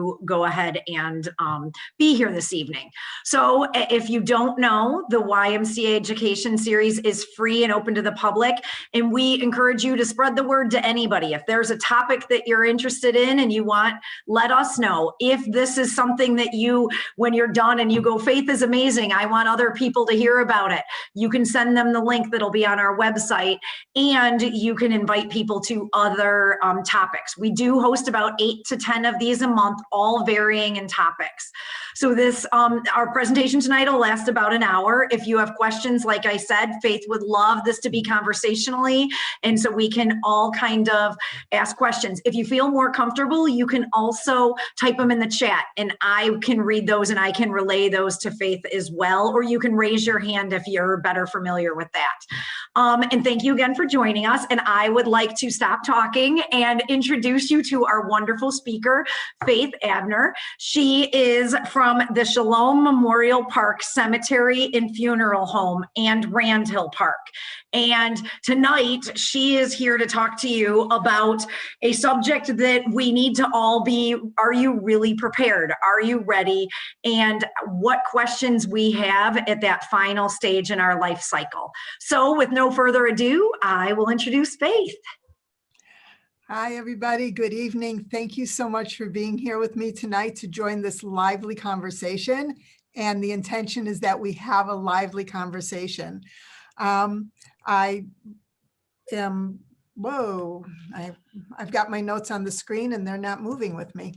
to go ahead and be here this evening. So if you don't know, the YMCA Education Series is free and open to the public, and we encourage you to spread the word to anybody. If there's a topic that you're interested in and you want, let us know. If this is something that you, when you're done and you go, Faith is amazing, I want other people to hear about it, you can send them the link that'll be on our website, and you can invite people to other topics. We do host about 8 to 10 of these a month, all varying in topics. So this, our presentation tonight will last about an hour. If you have questions, like I said, Faith would love this to be conversationally, and so we can all kind of ask questions. If you feel more comfortable, you can also type them in the chat, and I can read those and I can relay those to Faith as well, or you can raise your hand if you're better familiar with that. And thank you again for joining us, and I would like to stop talking and introduce you to our wonderful speaker, Faith Avner. She is from the Shalom Memorial Park Cemetery and Funeral Home and Rand Hill Park. And tonight she is here to talk to you about a subject that we need to all be, are you really prepared? Are you ready? And what questions we have at that final stage in our life cycle. So with no further ado, I will introduce Faith. Hi, everybody. Good evening. Thank you so much for being here with me tonight to join this lively conversation. And the intention is that we have a lively conversation. I've got my notes on the screen and they're not moving with me.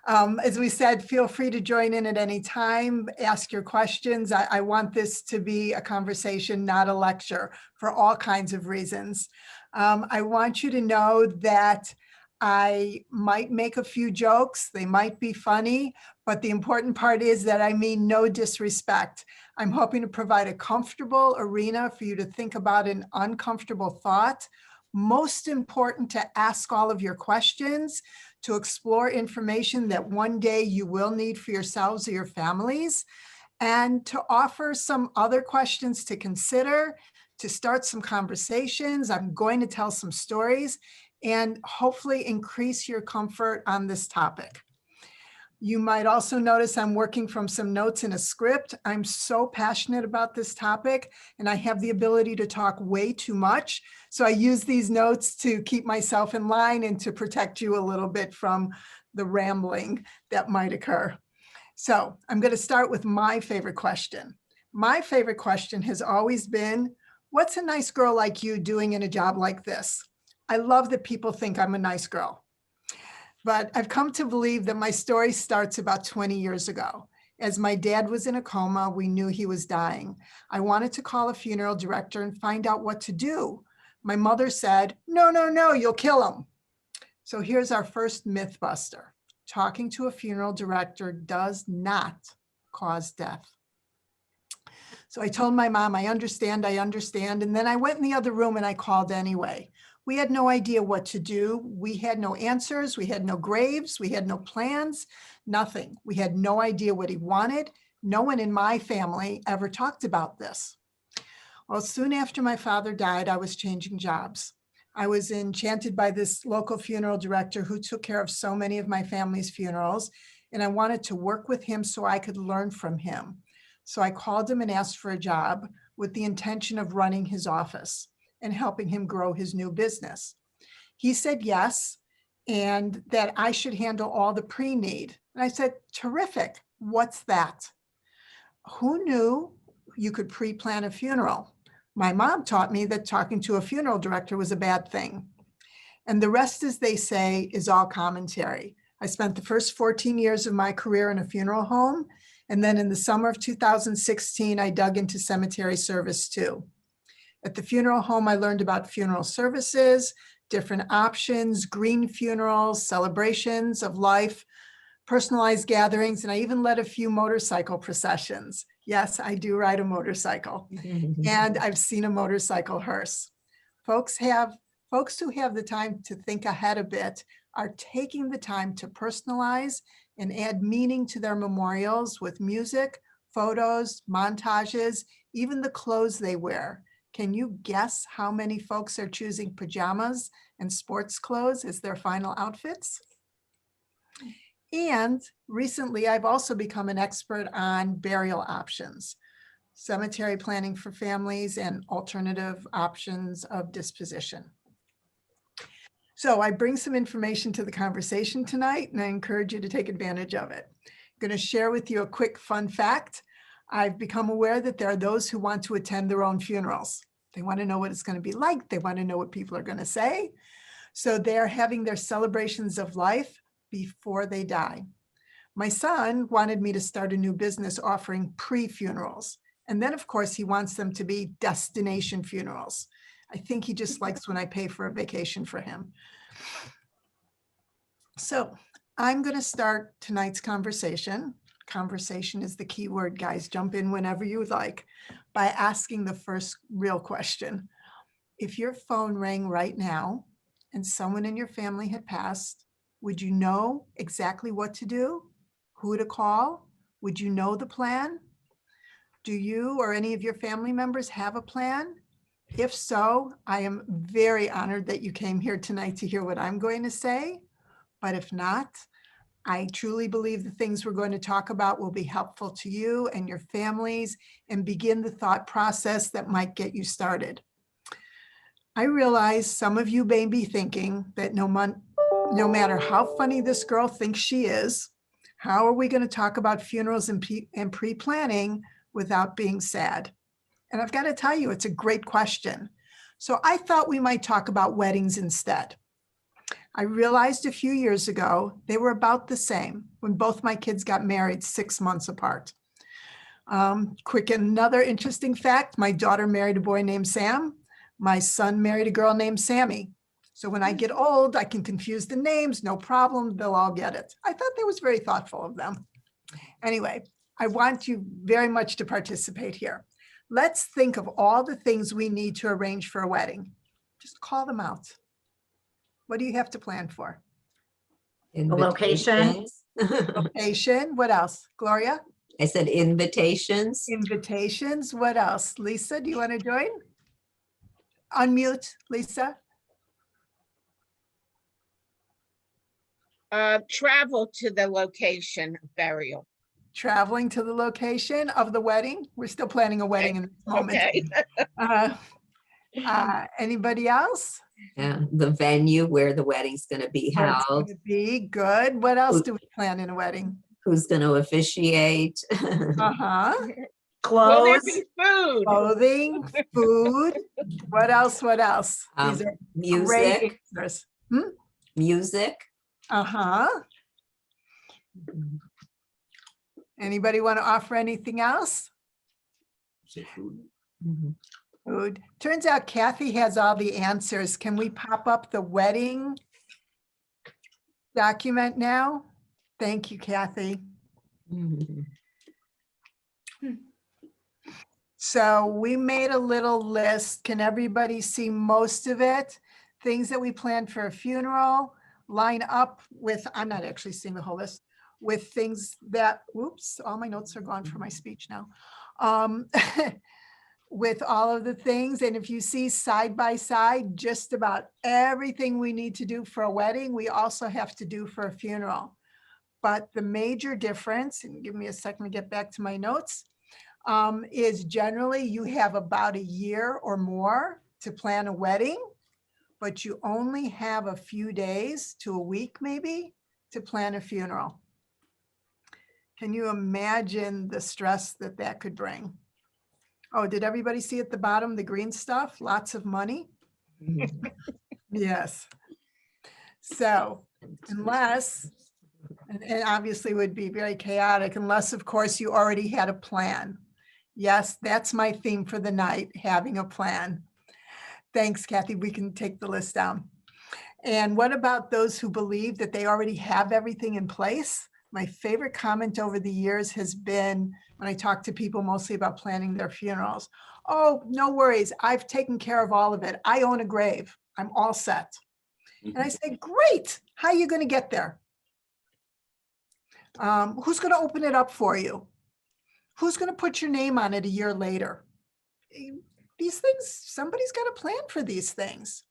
As we said, feel free to join in at any time, ask your questions. I want this to be a conversation, not a lecture, for all kinds of reasons. I want you to know that I might make a few jokes. They might be funny, but the important part is that I mean no disrespect. I'm hoping to provide a comfortable arena for you to think about an uncomfortable thought. Most important, to ask all of your questions, to explore information that one day you will need for yourselves or your families, and to offer some other questions to consider, to start some conversations. I'm going to tell some stories and hopefully increase your comfort on this topic. You might also notice I'm working from some notes in a script. I'm so passionate about this topic and I have the ability to talk way too much. So I use these notes to keep myself in line and to protect you a little bit from the rambling that might occur. So I'm going to start with my favorite question. My favorite question has always been, what's a nice girl like you doing in a job like this? I love that people think I'm a nice girl. But I've come to believe that my story starts about 20 years ago. As my dad was in a coma, we knew he was dying. I wanted to call a funeral director and find out what to do. My mother said, no, you'll kill him. So here's our first myth buster. Talking to a funeral director does not cause death. So I told my mom, I understand. And then I went in the other room and I called anyway. We had no idea what to do. We had no answers. We had no graves. We had no plans, nothing. We had no idea what he wanted. No one in my family ever talked about this. Well, soon after my father died, I was changing jobs. I was enchanted by this local funeral director who took care of so many of my family's funerals, and I wanted to work with him so I could learn from him. So I called him and asked for a job with the intention of running his office and helping him grow his new business. He said yes, and that I should handle all the pre-need. And I said, terrific, what's that? Who knew you could pre-plan a funeral? My mom taught me that talking to a funeral director was a bad thing. And the rest, as they say, is all commentary. I spent the first 14 years of my career in a funeral home. And then in the summer of 2016, I dug into cemetery service too. At the funeral home, I learned about funeral services, different options, green funerals, celebrations of life, personalized gatherings, and I even led a few motorcycle processions. Yes, I do ride a motorcycle, and I've seen a motorcycle hearse. Folks who have the time to think ahead a bit are taking the time to personalize and add meaning to their memorials with music, photos, montages, even the clothes they wear. Can you guess how many folks are choosing pajamas and sports clothes as their final outfits? And recently, I've also become an expert on burial options, cemetery planning for families, and alternative options of disposition. So I bring some information to the conversation tonight, and I encourage you to take advantage of it. I'm going to share with you a quick fun fact. I've become aware that there are those who want to attend their own funerals. They want to know what it's going to be like. They want to know what people are going to say. So they're having their celebrations of life before they die. My son wanted me to start a new business offering pre-funerals. And then, of course, he wants them to be destination funerals. I think he just likes when I pay for a vacation for him. So I'm going to start tonight's conversation. Conversation is the key word, guys. Jump in whenever you like, by asking the first real question. If your phone rang right now and someone in your family had passed, would you know exactly what to do? Who to call? Would you know the plan? Do you or any of your family members have a plan? If so, I am very honored that you came here tonight to hear what I'm going to say. But if not, I truly believe the things we're going to talk about will be helpful to you and your families and begin the thought process that might get you started. I realize some of you may be thinking that no matter how funny this girl thinks she is, how are we going to talk about funerals and pre-planning without being sad? And I've got to tell you, it's a great question. So I thought we might talk about weddings instead. I realized a few years ago, they were about the same when both my kids got married 6 months apart. Another interesting fact, my daughter married a boy named Sam. My son married a girl named Sammy. So when I get old, I can confuse the names, no problem, they'll all get it. I thought that was very thoughtful of them. Anyway, I want you very much to participate here. Let's think of all the things we need to arrange for a wedding. Just call them out. What do you have to plan for? The location. Location. What else? Gloria? I said invitations. Invitations. What else? Lisa, do you want to join? Unmute, Lisa. Travel to the location of burial. Traveling to the location of the wedding. We're still planning a wedding in this moment. Okay. Anybody else? Yeah, the venue where the wedding's going to be Where it's held. gonna be good. What else do we plan in a wedding? Who's going to officiate? Uh-huh. Will there Clothes. be food? Clothing, food. What else? What else? These are great Music. answers. Music. Uh-huh. Anybody want to offer anything else? Mhm. Food. Turns out Kathy has all the answers. Can we pop up the wedding document now? Thank you, Kathy. Mhm. So we made a little list. Can everybody see most of it? Things that we planned for a funeral line up with, I'm not actually seeing the whole list, with things that, whoops, all my notes are gone for my speech now. With all of the things. And if you see side by side, just about everything we need to do for a wedding, we also have to do for a funeral. But the major difference, and give me a second to get back to my notes, is generally you have about a year or more to plan a wedding, but you only have a few days to a week maybe to plan a funeral. Can you imagine the stress that that could bring? Oh, did everybody see at the bottom, the green stuff? Lots of money? Yes. So unless, and obviously would be very chaotic, unless of course you already had a plan. Yes, that's my theme for the night, having a plan. Thanks, Kathy. We can take the list down. And what about those who believe that they already have everything in place? My favorite comment over the years has been when I talk to people mostly about planning their funerals. Oh, no worries. I've taken care of all of it. I own a grave. I'm all set. And I say, great. How are you going to get there? Who's going to open it up for you? Who's going to put your name on it a year later? These things, somebody's got a plan for these things.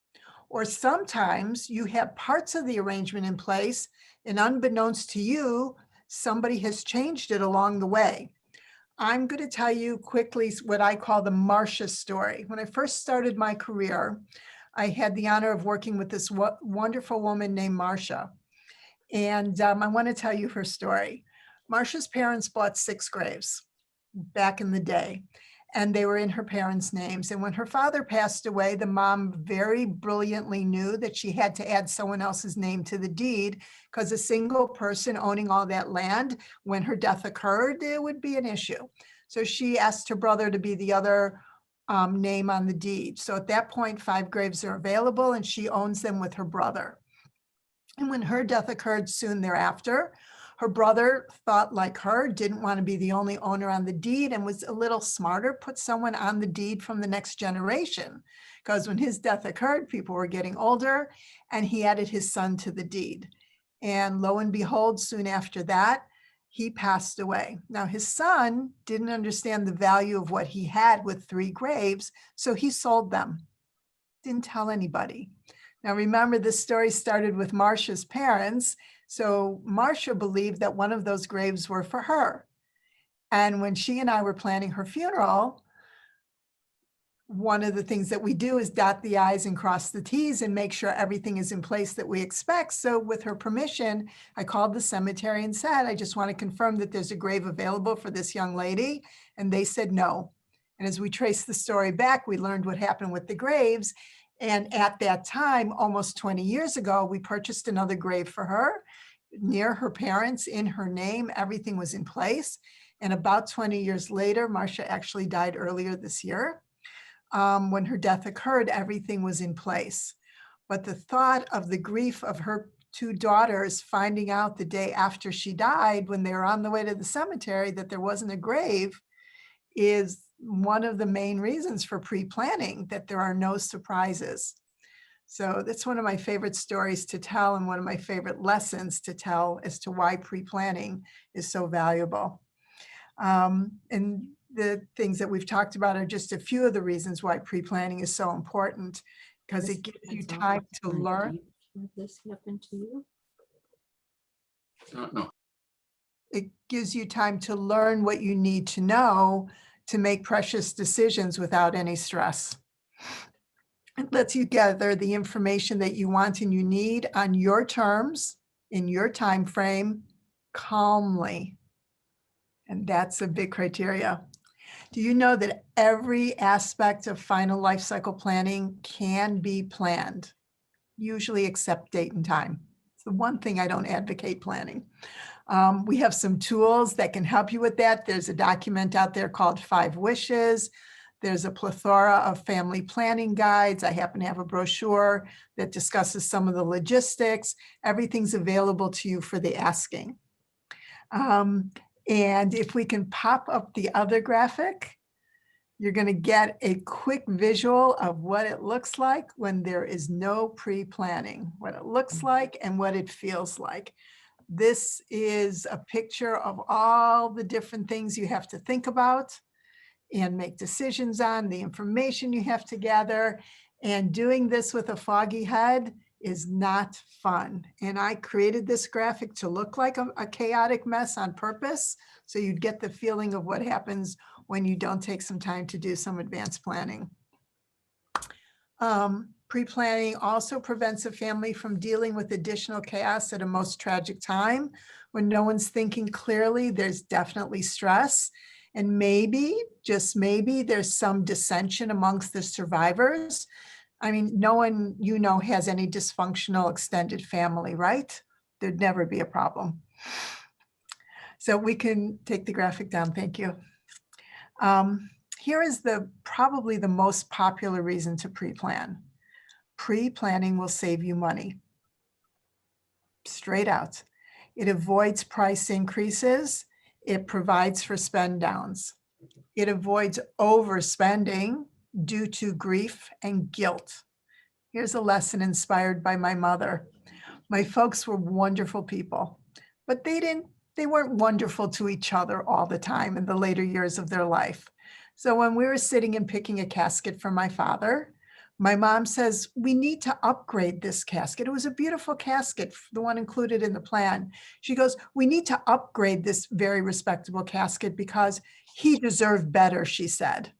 Or sometimes you have parts of the arrangement in place and unbeknownst to you, somebody has changed it along the way. I'm going to tell you quickly what I call the Marsha story. When I first started my career, I had the honor of working with this wonderful woman named Marsha. And I want to tell you her story. Marsha's parents bought 6 graves back in the day, and they were in her parents' names. And when her father passed away, the mom very brilliantly knew that she had to add someone else's name to the deed, because a single person owning all that land, when her death occurred, it would be an issue. So she asked her brother to be the other name on the deed. So at that point, 5 graves are available, and she owns them with her brother. And when her death occurred soon thereafter, her brother thought like her, didn't want to be the only owner on the deed, and was a little smarter, put someone on the deed from the next generation. Because when his death occurred, people were getting older, and he added his son to the deed. And lo and behold, soon after that, he passed away. Now, his son didn't understand the value of what he had with 3 graves, so he sold them. Didn't tell anybody. Now, remember, this story started with Marsha's parents. So Marsha believed that one of those graves were for her. And when she and I were planning her funeral, one of the things that we do is dot the I's and cross the T's and make sure everything is in place that we expect. So with her permission, I called the cemetery and said, I just want to confirm that there's a grave available for this young lady. And they said no. And as we traced the story back, we learned what happened with the graves. And at that time, almost 20 years ago, we purchased another grave for her near her parents in her name. Everything was in place. And about 20 years later, Marsha actually died earlier this year. When her death occurred, everything was in place. But the thought of the grief of her 2 daughters finding out the day after she died, when they were on the way to the cemetery, that there wasn't a grave, is one of the main reasons for pre-planning, that there are no surprises. So that's one of my favorite stories to tell, and one of my favorite lessons to tell as to why pre-planning is so valuable. And the things that we've talked about are just a few of the reasons why pre-planning is so important, because it gives you time to learn. This happened to you? No. It gives you time to learn what you need to know to make precious decisions without any stress. It lets you gather the information that you want and you need on your terms, in your time frame, calmly. And that's a big criteria. Do you know that every aspect of final life cycle planning can be planned, usually except date and time? It's the one thing I don't advocate planning. We have some tools that can help you with that. There's a document out there called 5 Wishes. There's a plethora of family planning guides. I happen to have a brochure that discusses some of the logistics. Everything's available to you for the asking. And if we can pop up the other graphic, you're going to get a quick visual of what it looks like when there is no pre-planning, what it looks like and what it feels like. This is a picture of all the different things you have to think about and make decisions on, the information you have to gather. And doing this with a foggy head is not fun. And I created this graphic to look like a chaotic mess on purpose, so you'd get the feeling of what happens when you don't take some time to do some advanced planning. Pre-planning also prevents a family from dealing with additional chaos at a most tragic time. When no one's thinking clearly, there's definitely stress. And maybe, just maybe, there's some dissension amongst the survivors. I mean, no one you know has any dysfunctional extended family, right? There'd never be a problem. So we can take the graphic down, thank you. Here is probably the most popular reason to pre-plan. Pre-planning will save you money. Straight out. It avoids price increases. It provides for spend downs. It avoids overspending due to grief and guilt. Here's a lesson inspired by my mother. My folks were wonderful people, but they weren't wonderful to each other all the time in the later years of their life. So when we were sitting and picking a casket for my father, My mom says, we need to upgrade this casket. It was a beautiful casket, the one included in the plan. She goes, we need to upgrade this very respectable casket because he deserved better, she said.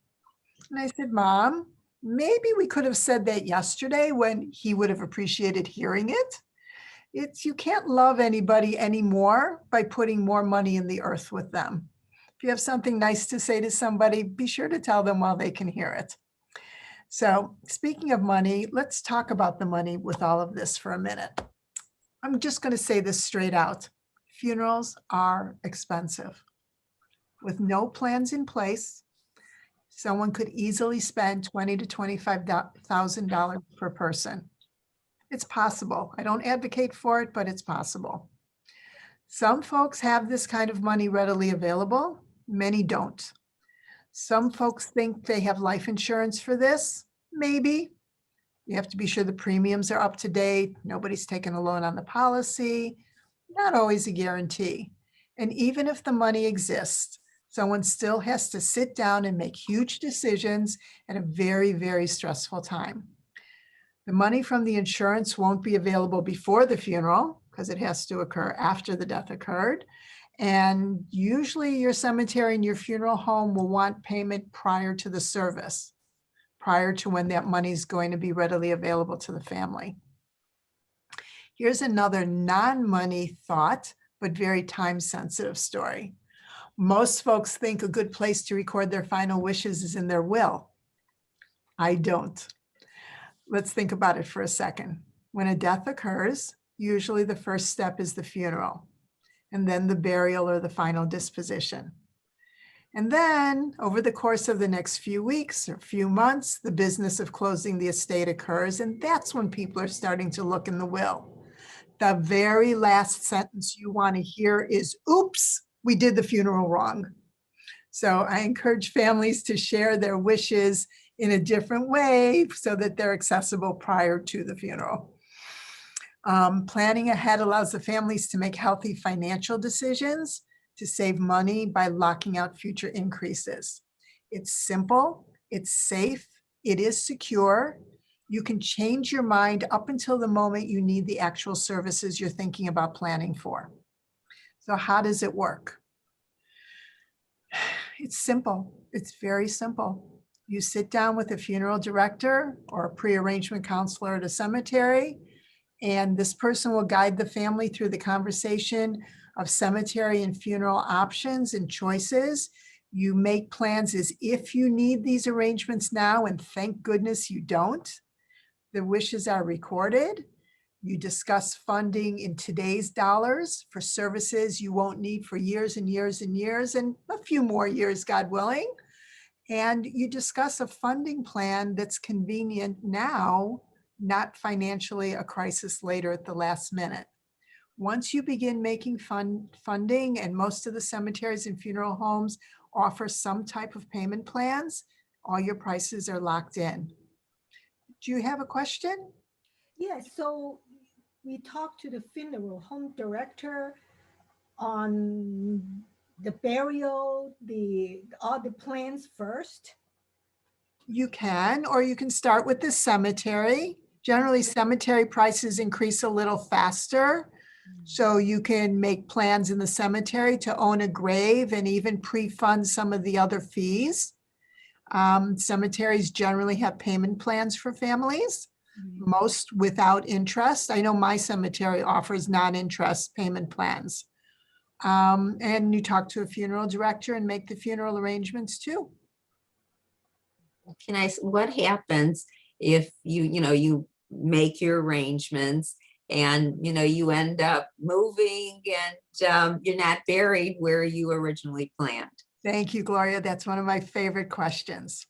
And I said, Mom, maybe we could have said that yesterday when he would have appreciated hearing it. You can't love anybody anymore by putting more money in the earth with them. If you have something nice to say to somebody, be sure to tell them while they can hear it. So speaking of money, let's talk about the money with all of this for a minute. I'm just going to say this straight out. Funerals are expensive. With no plans in place, someone could easily spend $20,000 to $25,000 per person. It's possible. I don't advocate for it, but it's possible. Some folks have this kind of money readily available. Many don't. Some folks think they have life insurance for this. Maybe. You have to be sure the premiums are up to date. Nobody's taken a loan on the policy. Not always a guarantee. And even if the money exists, someone still has to sit down and make huge decisions at a very, very stressful time. The money from the insurance won't be available before the funeral because it has to occur after the death occurred. And usually your cemetery and your funeral home will want payment prior to the service, prior to when that money is going to be readily available to the family. Here's another non-money thought, but very time-sensitive story. Most folks think a good place to record their final wishes is in their will. I don't. Let's think about it for a second. When a death occurs, usually the first step is the funeral, and then the burial or the final disposition. And then over the course of the next few weeks or few months, the business of closing the estate occurs, and that's when people are starting to look in the will. The very last sentence you want to hear is, oops, we did the funeral wrong. So I encourage families to share their wishes in a different way so that they're accessible prior to the funeral. Planning ahead allows the families to make healthy financial decisions to save money by locking out future increases. It's simple, it's safe, it is secure. You can change your mind up until the moment you need the actual services you're thinking about planning for. So how does it work? It's simple. It's very simple. You sit down with a funeral director or a pre-arrangement counselor at a cemetery, and this person will guide the family through the conversation of cemetery and funeral options and choices. You make plans as if you need these arrangements now, and thank goodness you don't. The wishes are recorded. You discuss funding in today's dollars for services you won't need for years and years and years, and a few more years, God willing. And you discuss a funding plan that's convenient now, not financially a crisis later at the last minute. Once you begin making funding, and most of the cemeteries and funeral homes offer some type of payment plans, all your prices are locked in. Do you have a question? Yes, so we talked to the funeral home director on the burial, all the plans first. You can, or you can start with the cemetery. Generally, cemetery prices increase a little faster. So you can make plans in the cemetery to own a grave and even pre-fund some of the other fees. Cemeteries generally have payment plans for families, most without interest. I know my cemetery offers non-interest payment plans. And you talk to a funeral director and make the funeral arrangements too. What happens if you make your arrangements and, you end up moving and you're not buried where you originally planned? Thank you, Gloria. That's one of my favorite questions.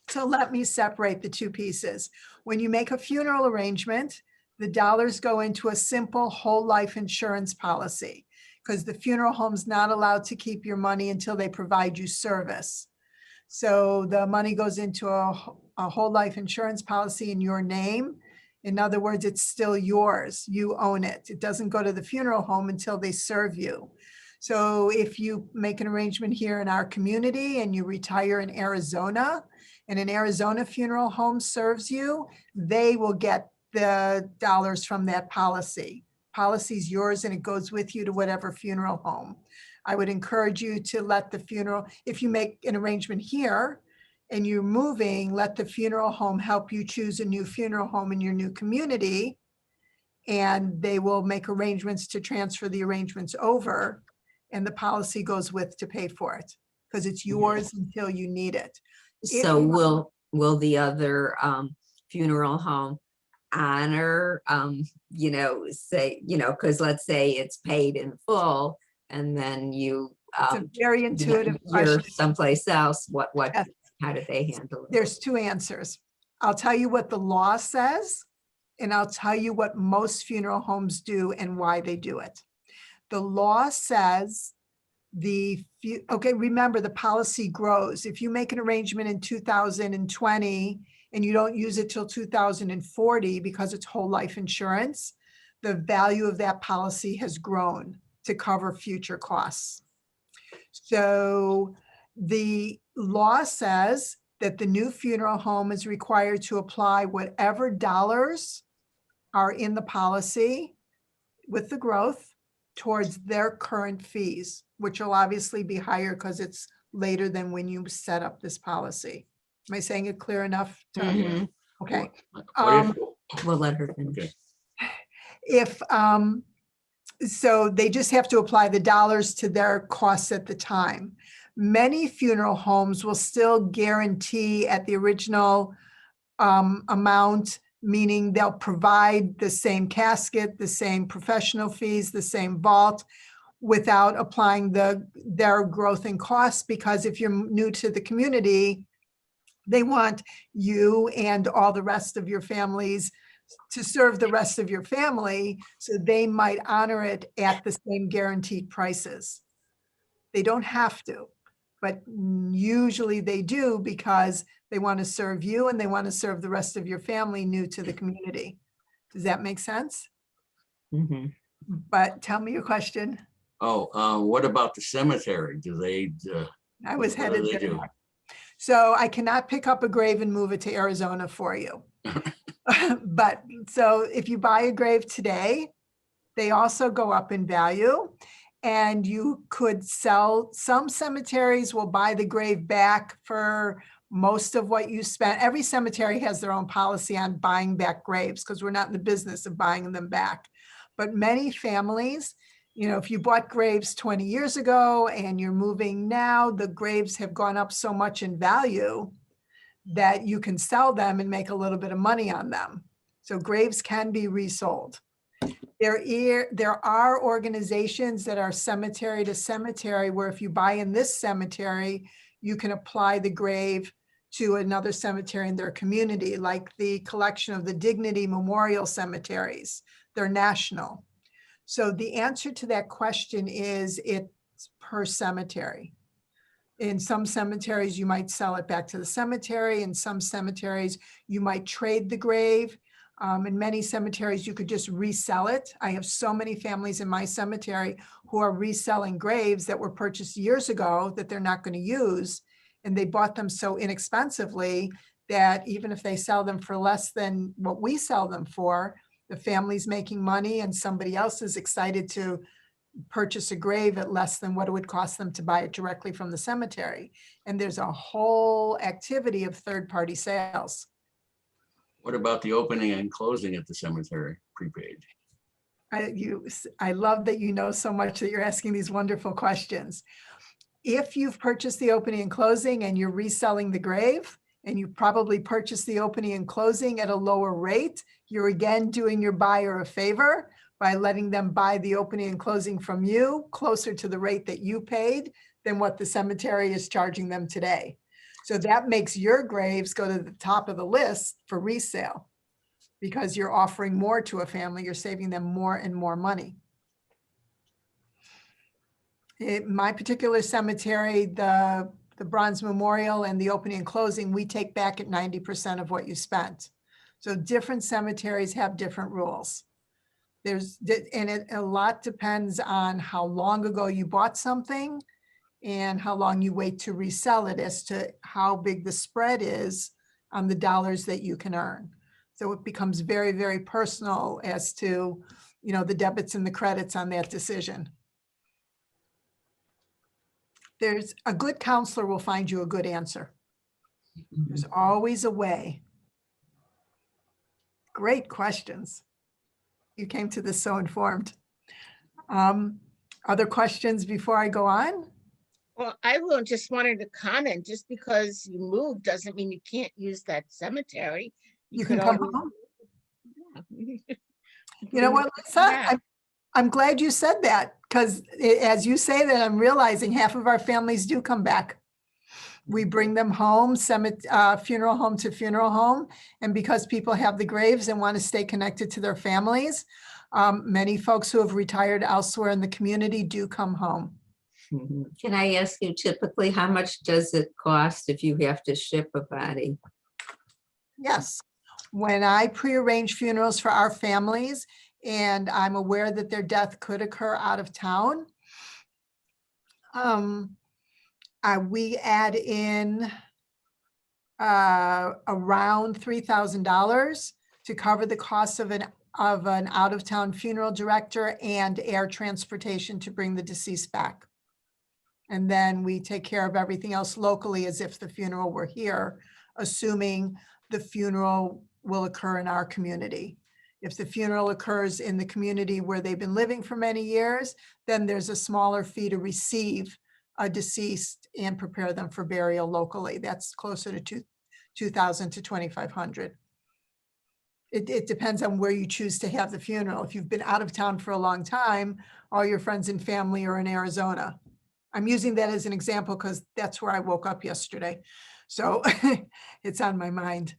So let me separate the two pieces. When you make a funeral arrangement, the dollars go into a simple whole life insurance policy because the funeral home's not allowed to keep your money until they provide you service. So the money goes into a whole life insurance policy in your name. In other words, it's still yours. You own it. It doesn't go to the funeral home until they serve you. So if you make an arrangement here in our community and you retire in Arizona, and an Arizona funeral home serves you, they will get the dollars from that policy. Policy's yours and it goes with you to whatever funeral home. I would encourage you to let the funeral, if you make an arrangement here and you're moving, let the funeral home help you choose a new funeral home in your new community. And they will make arrangements to transfer the arrangements over, and the policy goes with to pay for it because it's yours until you need it. If So you- will the other funeral home honor, say, because let's say it's paid in full and then you, It's a very intuitive you're question. someplace else, Yes. how do they handle it? There's two answers. I'll tell you what the law says, and I'll tell you what most funeral homes do and why they do it. The law says okay, remember the policy grows. If you make an arrangement in 2020 and you don't use it till 2040 because it's whole life insurance, the value of that policy has grown to cover future costs. So the law says that the new funeral home is required to apply whatever dollars are in the policy with the growth towards their current fees, which will obviously be higher because it's later than when you set up this policy. Am I saying it clear enough? Mhm. Okay. What We'll let her if, finish. If, so they just have to apply the dollars to their costs at the time. Many funeral homes will still guarantee at the original amount, meaning they'll provide the same casket, the same professional fees, the same vault, without applying their growth in costs, because if you're new to the community, they want you and all the rest of your families to serve the rest of your family, so they might honor it at the same guaranteed prices. They don't have to, but usually they do because they want to serve you and they want to serve the rest of your family new to the community. Does that make sense? Mhm. But tell me your question. what about the cemetery? Do they, I was what do headed they there. do? So I cannot pick up a grave and move it to Arizona for you. But so if you buy a grave today, they also go up in value, and you could sell. Some cemeteries will buy the grave back for most of what you spent. Every cemetery has their own policy on buying back graves because we're not in the business of buying them back. But many families, if you bought graves 20 years ago and you're moving now, the graves have gone up so much in value that you can sell them and make a little bit of money on them. So graves can be resold. There are organizations that are cemetery to cemetery where if you buy in this cemetery, you can apply the grave to another cemetery in their community, like the collection of the Dignity Memorial Cemeteries. They're national. So the answer to that question is it's per cemetery. In some cemeteries, you might sell it back to the cemetery. In some cemeteries, you might trade the grave. In many cemeteries, you could just resell it. I have so many families in my cemetery who are reselling graves that were purchased years ago that they're not going to use. And they bought them so inexpensively that even if they sell them for less than what we sell them for, the family's making money and somebody else is excited to purchase a grave at less than what it would cost them to buy it directly from the cemetery. And there's a whole activity of third-party sales. What about the opening and closing at the cemetery, prepaid? I love that you know so much that you're asking these wonderful questions. If you've purchased the opening and closing and you're reselling the grave, and you probably purchased the opening and closing at a lower rate, you're again doing your buyer a favor by letting them buy the opening and closing from you closer to the rate that you paid than what the cemetery is charging them today. So that makes your graves go to the top of the list for resale because you're offering more to a family. You're saving them more and more money. In my particular cemetery, the bronze memorial and the opening and closing, we take back at 90% of what you spent. So different cemeteries have different rules. And a lot depends on how long ago you bought something and how long you wait to resell it as to how big the spread is on the dollars that you can earn. So it becomes very, very personal as to, the debits and the credits on that decision. There's a good counselor will find you a good answer. There's always a way. Great questions. You came to this so informed. Other questions before I go on? Well, I will just wanted to comment, just because you moved doesn't mean you can't use that cemetery. You can come home. Yeah. You know what, Lisa? Yeah. I'm glad you said that, because as you say that, I'm realizing half of our families do come back. We bring them home, funeral home to funeral home. And because people have the graves and want to stay connected to their families, many folks who have retired elsewhere in the community do come home. Can I ask you, typically, how much does it cost if you have to ship a body? Yes. When I prearrange funerals for our families and I'm aware that their death could occur out of town, we add in around $3,000 to cover the cost of an out-of-town funeral director and air transportation to bring the deceased back. And then we take care of everything else locally as if the funeral were here, assuming the funeral will occur in our community. If the funeral occurs in the community where they've been living for many years, then there's a smaller fee to receive a deceased and prepare them for burial locally. That's closer to $2,000 to $2,500. It depends on where you choose to have the funeral. If you've been out of town for a long time, all your friends and family are in Arizona. I'm using that as an example because that's where I woke up yesterday. So it's on my mind.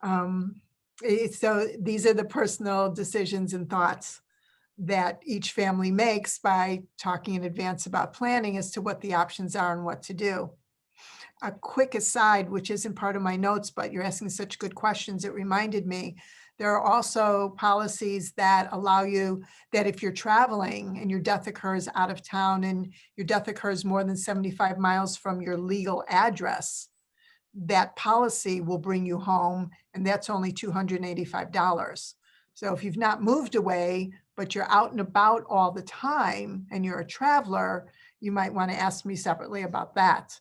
So these are the personal decisions and thoughts that each family makes by talking in advance about planning as to what the options are and what to do. A quick aside, which isn't part of my notes, but you're asking such good questions, it reminded me, there are also policies that allow you that if you're traveling and your death occurs out of town and your death occurs more than 75 miles from your legal address, that policy will bring you home, and that's only $285. So if you've not moved away, but you're out and about all the time and you're a traveler, you might want to ask me separately about that.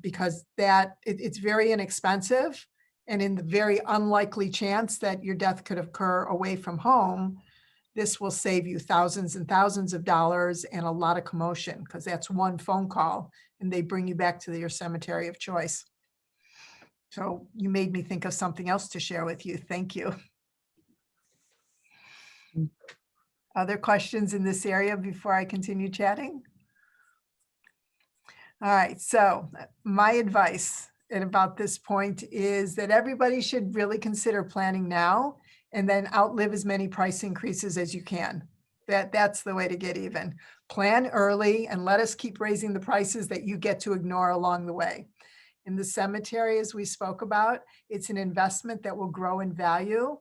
Because it's very inexpensive, and in the very unlikely chance that your death could occur away from home, this will save you thousands and thousands of dollars and a lot of commotion, because that's one phone call and they bring you back to your cemetery of choice. So you made me think of something else to share with you. Thank you. Other questions in this area before I continue chatting? All right, so my advice at about this point is that everybody should really consider planning now and then outlive as many price increases as you can. That's the way to get even. Plan early and let us keep raising the prices that you get to ignore along the way. In the cemetery, as we spoke about, it's an investment that will grow in value.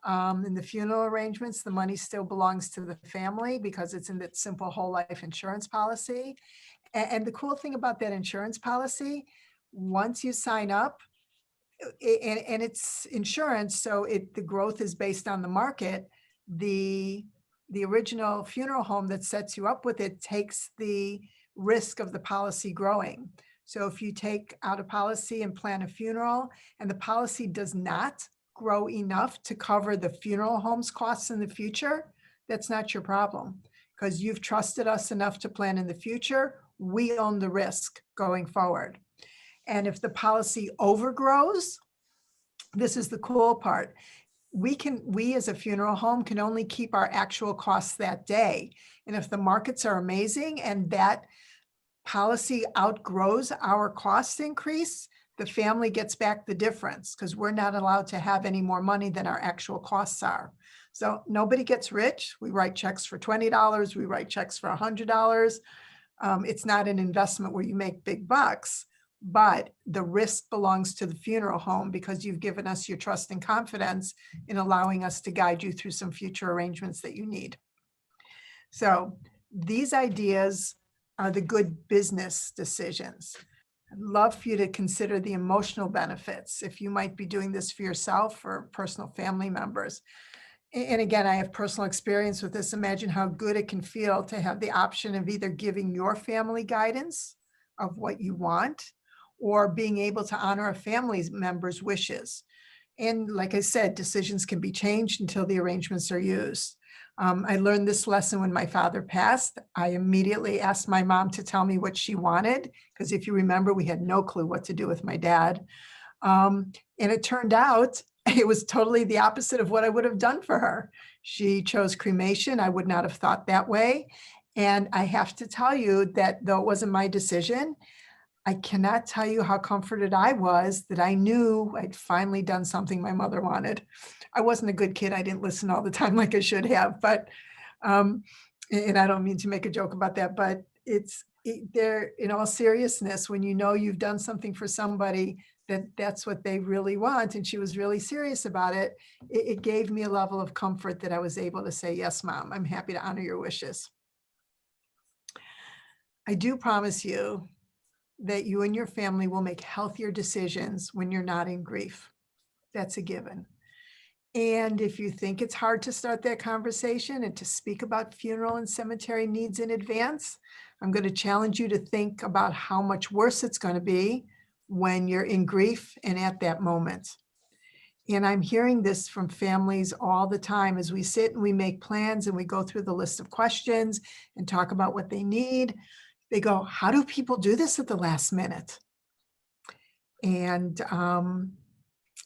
In the funeral arrangements, the money still belongs to the family because it's in that simple whole life insurance policy. And the cool thing about that insurance policy, once you sign up, and it's insurance, so the growth is based on the market, the original funeral home that sets you up with it takes the risk of the policy growing. So if you take out a policy and plan a funeral and the policy does not grow enough to cover the funeral home's costs in the future, that's not your problem, because you've trusted us enough to plan in the future. We own the risk going forward. And if the policy overgrows, this is the cool part. We as a funeral home can only keep our actual costs that day. And if the markets are amazing and that policy outgrows our cost increase, the family gets back the difference, because we're not allowed to have any more money than our actual costs are. So nobody gets rich. We write checks for $20. We write checks for $100. It's not an investment where you make big bucks. but the risk belongs to the funeral home because you've given us your trust and confidence in allowing us to guide you through some future arrangements that you need. So these ideas are the good business decisions. I'd love for you to consider the emotional benefits if you might be doing this for yourself or personal family members. And again, I have personal experience with this. Imagine how good it can feel to have the option of either giving your family guidance of what you want or being able to honor a family member's wishes. And like I said, decisions can be changed until the arrangements are used. I learned this lesson when my father passed. I immediately asked my mom to tell me what she wanted, because if you remember, we had no clue what to do with my dad. And it turned out it was totally the opposite of what I would have done for her. She chose cremation. I would not have thought that way. And I have to tell you that though it wasn't my decision, I cannot tell you how comforted I was that I knew I'd finally done something my mother wanted. I wasn't a good kid. I didn't listen all the time like I should have, but, and I don't mean to make a joke about that, but there, in all seriousness, when you know you've done something for somebody that's what they really want, and she was really serious about it, it gave me a level of comfort that I was able to say, yes, Mom, I'm happy to honor your wishes. I do promise you that you and your family will make healthier decisions when you're not in grief. That's a given. And if you think it's hard to start that conversation and to speak about funeral and cemetery needs in advance, I'm going to challenge you to think about how much worse it's going to be when you're in grief and at that moment. And I'm hearing this from families all the time as we sit and we make plans and we go through the list of questions and talk about what they need. They go, how do people do this at the last minute? And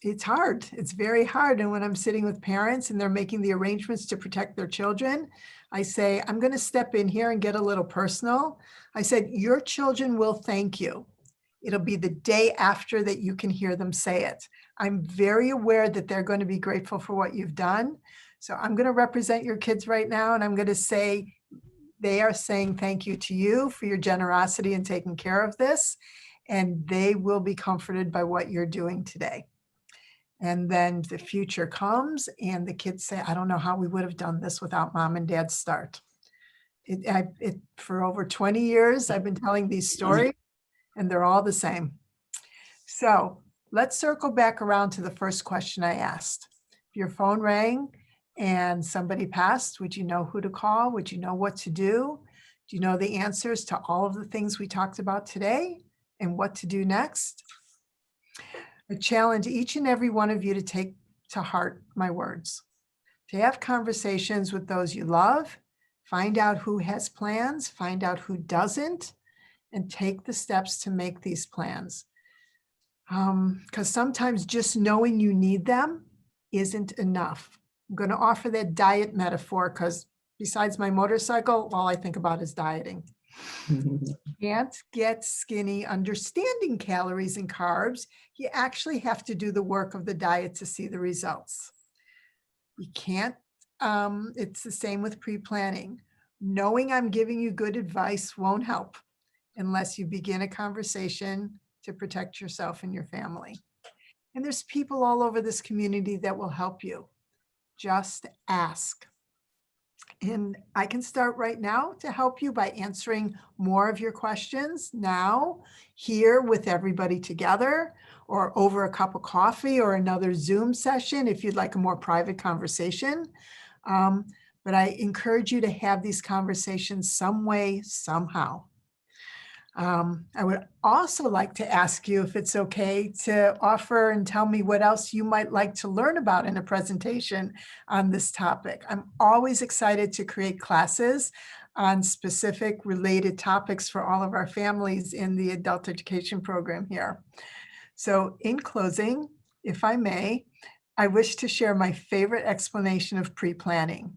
it's hard. It's very hard. And when I'm sitting with parents and they're making the arrangements to protect their children, I say, I'm going to step in here and get a little personal. I said, your children will thank you. It'll be the day after that you can hear them say it. I'm very aware that they're going to be grateful for what you've done. So I'm going to represent your kids right now. And I'm going to say, they are saying thank you to you for your generosity in taking care of this. And they will be comforted by what you're doing today. And then the future comes and the kids say, I don't know how we would have done this without Mom and Dad's start. For over 20 years, I've been telling these stories and they're all the same. So let's circle back around to the first question I asked. If your phone rang and somebody passed, would you know who to call? Would you know what to do? Do you know the answers to all of the things we talked about today and what to do next? I challenge each and every one of you to take to heart my words, to have conversations with those you love, find out who has plans, find out who doesn't, and take the steps to make these plans. Because sometimes just knowing you need them isn't enough. I'm going to offer that diet metaphor because besides my motorcycle, all I think about is dieting. Can't get skinny understanding calories and carbs. You actually have to do the work of the diet to see the results. You can't, it's the same with pre-planning. Knowing I'm giving you good advice won't help unless you begin a conversation to protect yourself and your family. And there's people all over this community that will help you. Just ask. And I can start right now to help you by answering more of your questions now, here with everybody together, or over a cup of coffee or another Zoom session if you'd like a more private conversation. But I encourage you to have these conversations some way, somehow. I would also like to ask you if it's okay to offer and tell me what else you might like to learn about in a presentation on this topic. I'm always excited to create classes on specific related topics for all of our families in the adult education program here. So in closing, if I may, I wish to share my favorite explanation of pre-planning.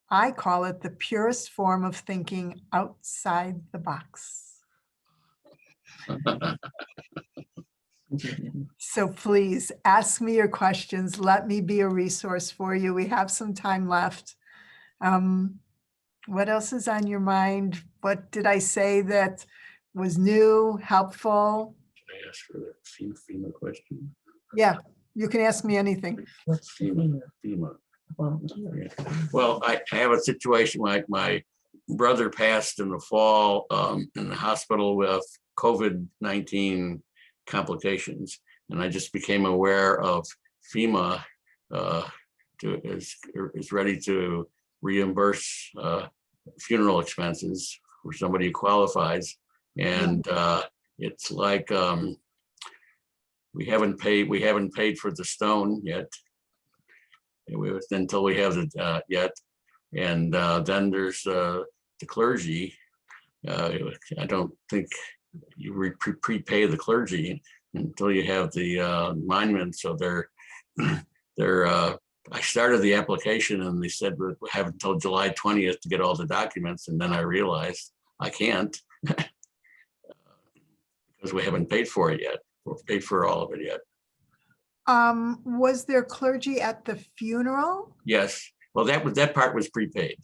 I call it the purest form of thinking outside the box. So please ask me your questions. Let me be a resource for you. We have some time left. What else is on your mind? What did I say that was new, helpful? I asked for the FEMA question. Yeah, you can ask me anything. What's FEMA? Well, I have a situation like my brother passed in the fall in the hospital with COVID-19 complications. And I just became aware of FEMA is ready to reimburse funeral expenses for somebody who qualifies. And it's like we haven't paid for the stone yet. Until we have it yet. And then there's the clergy. I don't think you prepay the clergy until you have the monument. So I started the application and they said we have until July 20th to get all the documents. And then I realized I can't because we haven't paid for it yet, or paid for all of it yet. Was there clergy at the funeral? Yes. Well, that part was prepaid.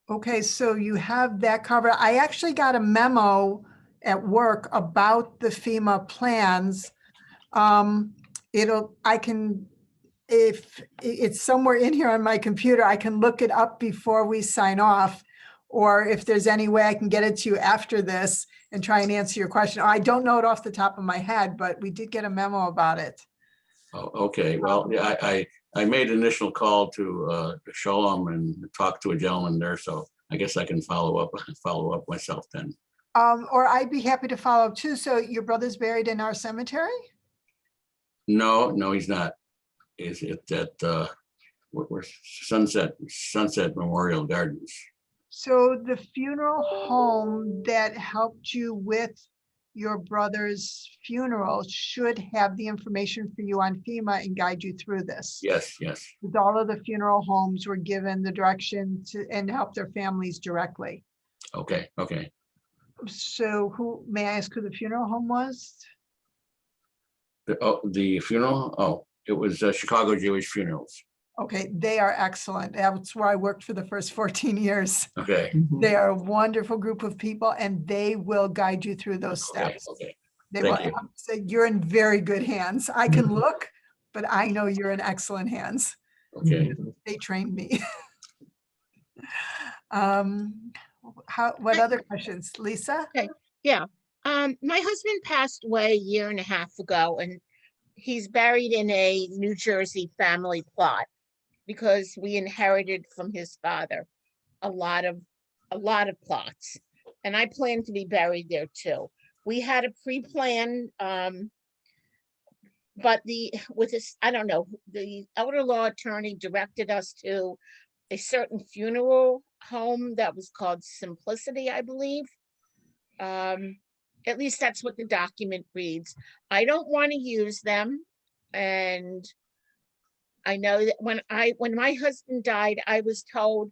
Okay, so you have that covered. I actually got a memo at work about the FEMA plans. If it's somewhere in here on my computer, I can look it up before we sign off. Or if there's any way I can get it to you after this and try and answer your question. I don't know it off the top of my head, but we did get a memo about it. Oh, okay. Well, yeah, I made an initial call to Shalom and talked to a gentleman there, so I guess I can follow up myself then. Or I'd be happy to follow up too. So your brother's buried in our cemetery? No, he's not. Is it at where's Sunset Memorial Gardens? So the funeral home that helped you with your brother's funeral should have the information for you on FEMA and guide you through this. Yes. With all of the funeral homes were given the direction to and help their families directly. Okay. So may I ask who the funeral home was? The funeral? Oh, it was Chicago Jewish Funerals. Okay, they are excellent. That's where I worked for the first 14 years. Okay. They are a wonderful group of people and they will guide you through those steps. Okay. They Thank will you. say you're in very good hands. I can look, but I know you're in excellent hands. Okay. They trained me. What other questions? Lisa? Yeah. My husband passed away a year and a half ago, and he's buried in a New Jersey family plot because we inherited from his father a lot of plots, and I plan to be buried there too. We had a pre-plan, but I don't know, the elder law attorney directed us to a certain funeral home that was called Simplicity, I believe. At least that's what the document reads. I don't want to use them. And I know that when my husband died, I was told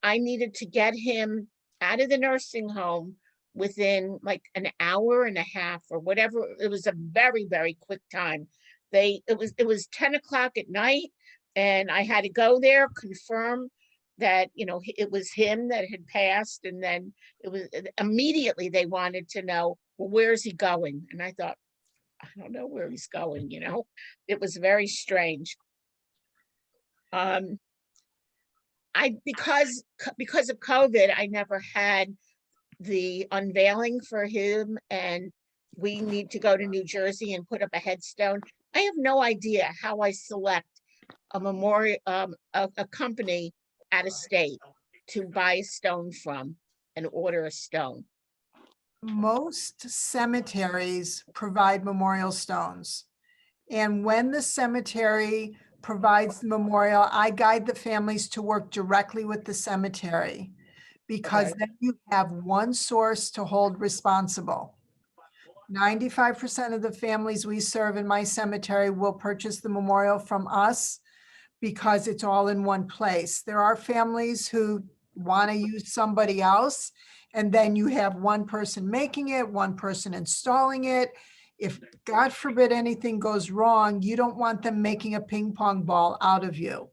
I needed to get him out of the nursing home within like an hour and a half or whatever. It was a very, very quick time. It was 10 o'clock at night, and I had to go there, confirm that, it was him that had passed. And then it was immediately they wanted to know, well, where's he going? And I thought, I don't know where he's going, It was very strange. Because of COVID, I never had the unveiling for him, and we need to go to New Jersey and put up a headstone. I have no idea how I select a memorial, a company out of state to buy a stone from and order a stone. Most cemeteries provide memorial stones. And when the cemetery provides the memorial, I guide the families to work directly with the cemetery, because Okay. then you have one source to hold responsible. 95% of the families we serve in my cemetery will purchase the memorial from us because it's all in one place. There are families who want to use somebody else, and then you have one person making it, one person installing it. If God forbid anything goes wrong, you don't want them making a ping pong ball out of you.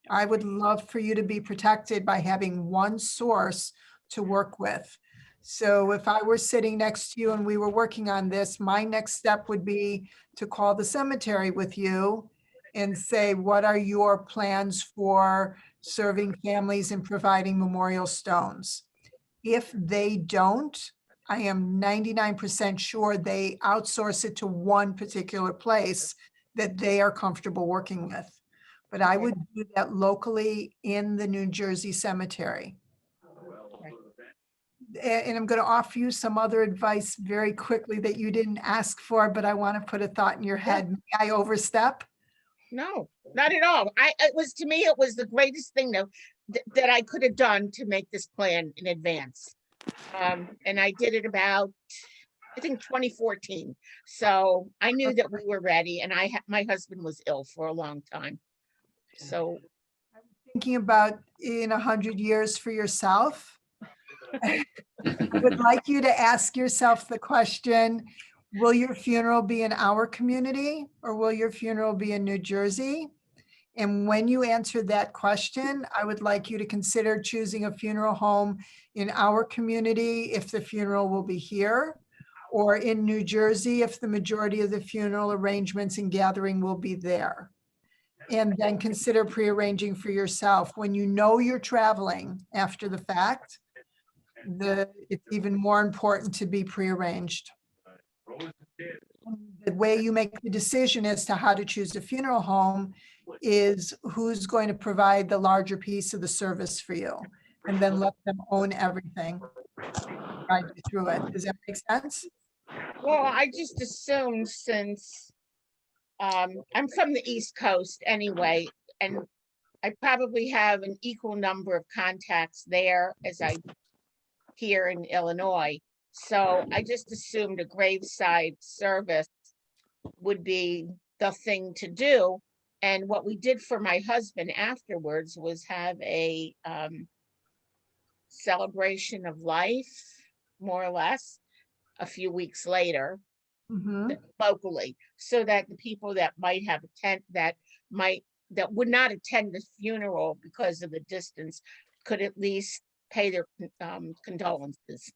I would love for you to be protected by having one source to work with. So if I were sitting next to you and we were working on this, my next step would be to call the cemetery with you and say, what are your plans for serving families and providing memorial stones? If they don't, I am 99% sure they outsource it to one particular place that they are comfortable working with. But I would do that locally in the New Jersey cemetery. And I'm going to offer you some other advice very quickly that you didn't ask for, but I want to put a thought in your head. May I overstep? No, not at all. It was, to me, it was the greatest thing that I could have done to make this plan in advance. And I did it about, I think 2014. So I knew that we were ready, and my husband was ill for a long time. So Thinking about in 100 years for yourself, I would like you to ask yourself the question, will your funeral be in our community or will your funeral be in New Jersey? And when you answer that question, I would like you to consider choosing a funeral home in our community if the funeral will be here, or in New Jersey if the majority of the funeral arrangements and gathering will be there. And then consider pre-arranging for yourself. When you know you're traveling after the fact, it's even more important to be pre-arranged. The way you make the decision as to how to choose a funeral home is who's going to provide the larger piece of the service for you, and then let them own everything. Guide you through it. Does that make sense? well, I just assumed, since I'm from the East Coast anyway, and I probably have an equal number of contacts there as I here in Illinois. So I just assumed a graveside service would be the thing to do. And what we did for my husband afterwards was have a celebration of life, more or less, a few weeks later, Mhm. locally, so that the people that might have that would not attend the funeral because of the distance could at least pay their condolences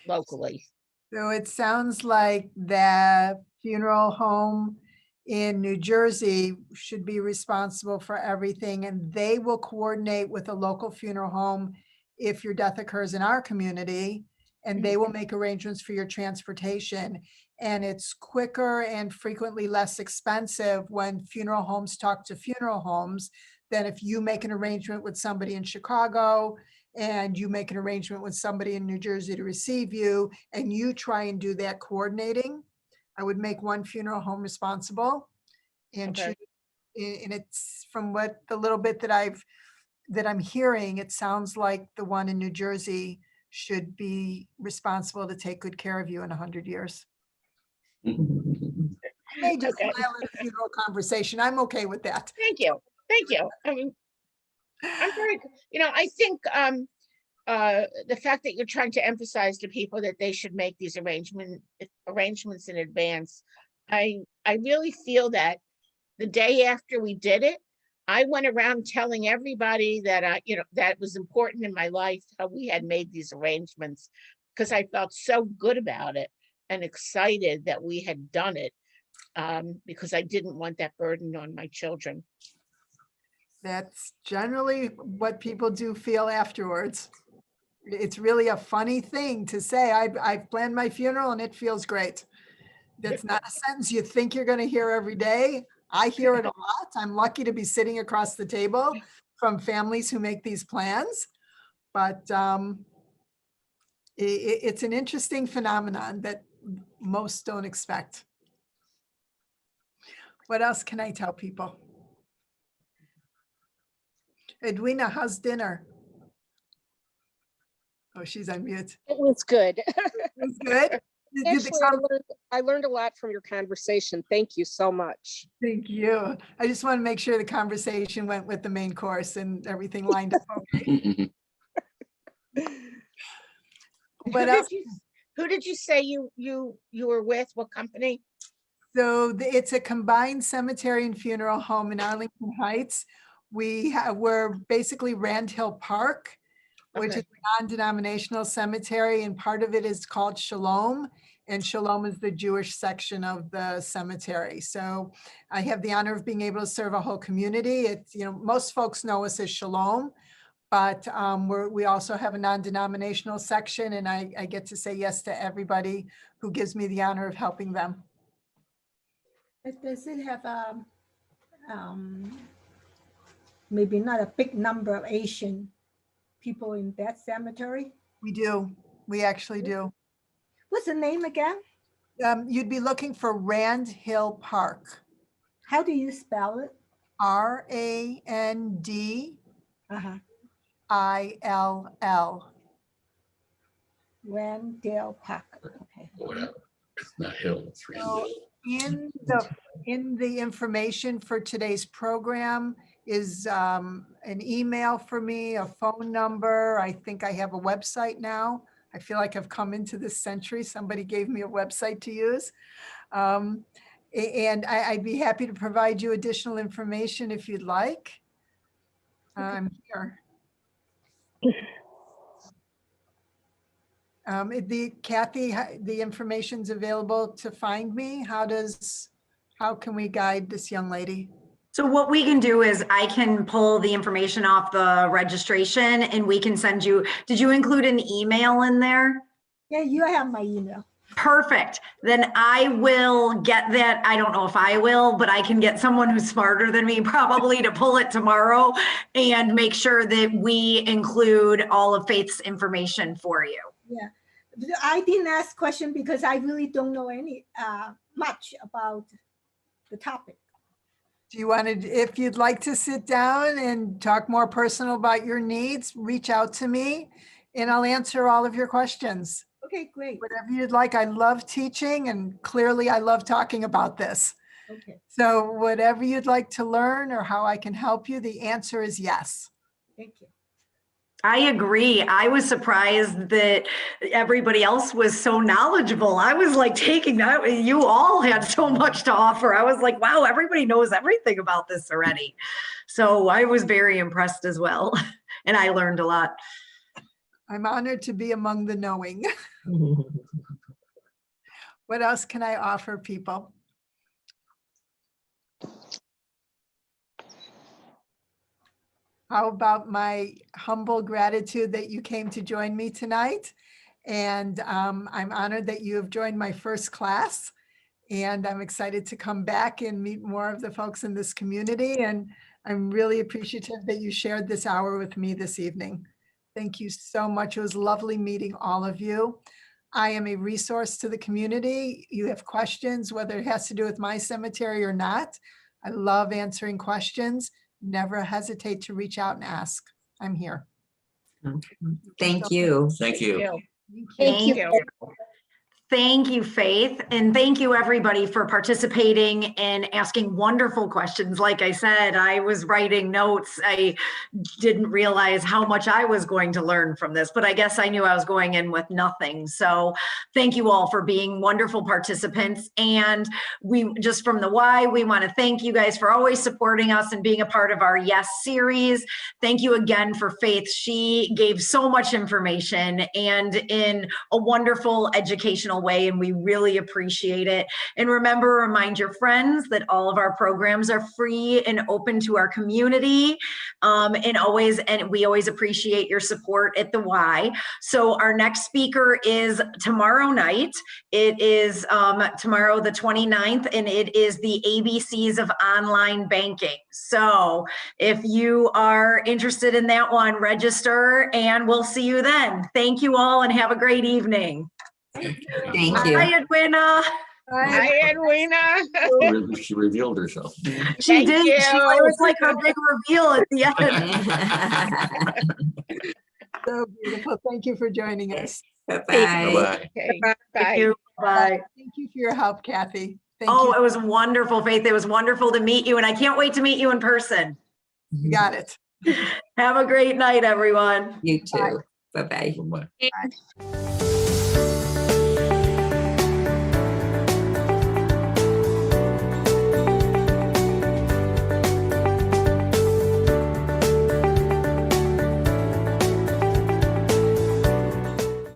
locally. So it sounds like the funeral home in New Jersey should be responsible for everything, and they will coordinate with a local funeral home if your death occurs in our community, and they will make arrangements for your transportation. And it's quicker and frequently less expensive when funeral homes talk to funeral homes than if you make an arrangement with somebody in Chicago and you make an arrangement with somebody in New Jersey to receive you, and you try and do that coordinating. I would make one funeral home responsible and Okay. choose, and it's from what the little bit that I'm hearing, it sounds like the one in New Jersey should be responsible to take good care of you in 100 years. I may just Okay. smile at a funeral conversation. I'm okay with that. Thank you. Thank you. I mean, I'm very, I think the fact that you're trying to emphasize to people that they should make these arrangements in advance, I really feel that the day after we did it, I went around telling everybody that that was important in my life, how we had made these arrangements, because I felt so good about it and excited that we had done it, because I didn't want that burden on my children. That's generally what people do feel afterwards. It's really a funny thing to say, I've planned my funeral and it feels great. That's not a sentence you think you're going to hear every day. I hear it a lot. I'm lucky to be sitting across the table from families who make these plans. But it's an interesting phenomenon that most don't expect. What else can I tell people? Edwina, how's dinner? Oh, she's on mute. It was good. It was good. Actually, I learned a lot from your conversation. Thank you so much. Thank you. I just want to make sure the conversation went with the main course and everything lined up okay. What else? Who did you say you were with? What company? So it's a combined cemetery and funeral home in Arlington Heights. We're basically Rand Hill Park. which Okay. is a non-denominational cemetery, and part of it is called Shalom. And Shalom is the Jewish section of the cemetery. So I have the honor of being able to serve a whole community. It's, most folks know us as Shalom, but we also have a non-denominational section, and I get to say yes to everybody who gives me the honor of helping them. Does it have maybe not a big number of Asian people in that cemetery? We do. We actually do. What's the name again? You'd be looking for Rand Hill Park. How do you spell it? RANDILL. Randale Park. Okay. Whatever. It's not Hill, it's So Randall. in the information for today's program is an email for me, a phone number. I think I have a website now. I feel like I've come into this century. Somebody gave me a website to use. And I'd be happy to provide you additional information if you'd like. I'm here. Kathy, the information's available to find me. How can we guide this young lady? So what we can do is I can pull the information off the registration and we can send you, did you include an email in there? Yeah, you have my email. Perfect. Then I will get that. I don't know if I will, but I can get someone who's smarter than me probably to pull it tomorrow and make sure that we include all of Faith's information for you. Yeah, I didn't ask question because I really don't know any much about the topic. Do you want to, if you'd like to sit down and talk more personal about your needs, reach out to me and I'll answer all of your questions. Okay, great. Whatever you'd like. I love teaching and clearly I love talking about this. Okay, So whatever you'd like to learn or how I can help you, the answer is yes. thank you. I agree. I was surprised that everybody else was so knowledgeable. I was like taking that. You all had so much to offer. I was like, wow, everybody knows everything about this already. So I was very impressed as well. And I learned a lot. I'm honored to be among the knowing. What else can I offer people? How about my humble gratitude that you came to join me tonight? And I'm honored that you have joined my first class. And I'm excited to come back and meet more of the folks in this community. And I'm really appreciative that you shared this hour with me this evening. Thank you so much. It was lovely meeting all of you. I am a resource to the community. You have questions, whether it has to do with my cemetery or not. I love answering questions. Never hesitate to reach out and ask. I'm here. Thank you. Thank you. Thank you. Thank you, Faith. And thank you, everybody, for participating and asking wonderful questions. Like I said, I was writing notes. I didn't realize how much I was going to learn from this, but I guess I knew I was going in with nothing. So thank you all for being wonderful participants. And we just from the Y, we want to thank you guys for always supporting us and being a part of our Yes series. Thank you again for Faith. She gave so much information and in a wonderful educational way, and we really appreciate it. And remember, remind your friends that all of our programs are free and open to our community. And we always appreciate your support at the Y. So our next speaker is tomorrow night. It is tomorrow the 29th, and it is the ABCs of online banking. So if you are interested in that one, register and we'll see you then. Thank you all and have a great evening. Thank Hi, you. Edwina. Hi, Edwina. She revealed herself. She Thank did. you. It was like her big reveal at the end. So beautiful. Thank you for joining us. Bye-bye. Bye-bye. Okay, Thank bye. you. Bye. Thank you for your help, Kathy. Thank Oh, you. it was wonderful, Faith. It was wonderful to meet you, and I can't wait to meet you in person. You got it. Have a great night, everyone. You too. Bye-bye. Bye-bye.